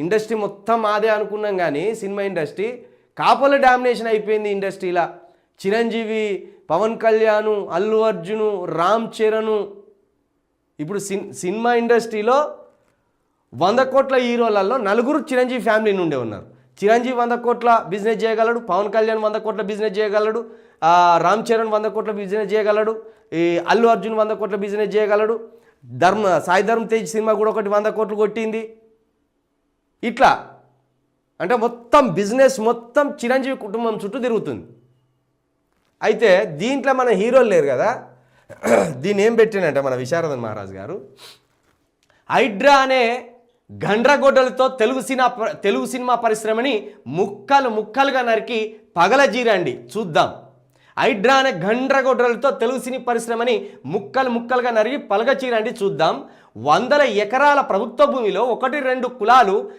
Industry మొత్తం మాదే అనుకున్నాం కానీ సినిమా ఇండస్ట్రీ కాపుల డామినేషన్ అయిపోయింది ఇండస్ట్రీలా. చిరంజీవి, పవన్ కళ్యాణ్, అల్లు అర్జును, రామ్ చరణ్. ఇప్పుడు సినిమా ఇండస్ట్రీలో 100 కోట్ల హీరోలలో 4 చిరంజీవి ఫ్యామిలీ నుండే ఉన్నారు. చిరంజీవి 100 కోట్ల బిజినెస్ చేయగలడు, పవన్ కళ్యాణ్ 100 కోట్ల బిజినెస్ చేయగలడు, రామ్ చరణ్ 100 కోట్ల బిజినెస్ చేయగలడు, ఈ అల్లు అర్జున్ 100 కోట్ల బిజినెస్ చేయగలడు, సాయి ధర్మ తేజ్ సినిమా కూడా ఒకటి 100 కోట్లు కొట్టింది. ఇట్లా అంటే మొత్తం బిజినెస్ మొత్తం చిరంజీవి కుటుంబం చుట్టూ తిరుగుతుంది. అయితే దీంట్లో మన హీరోలు లేరు కదా, దీన్ని ఏం పెట్టినంటే మన విశారదన్ మహారాజ్ గారు హైడ్రా అనే గండ్రగొడ్డలతో తెలుగు సినిమా పరిశ్రమని ముక్కలు ముక్కలుగా నరికి పగలజీరండి చూద్దాం. హైడ్రా అనే గండ్రగొడ్డలతో తెలుగు సినీ పరిశ్రమని ముక్కలు ముక్కలుగా నరికి పగలజీరండి చూద్దాం. 100 ఎకరాల ప్రభుత్వ భూమిలో 1-2 కులాలు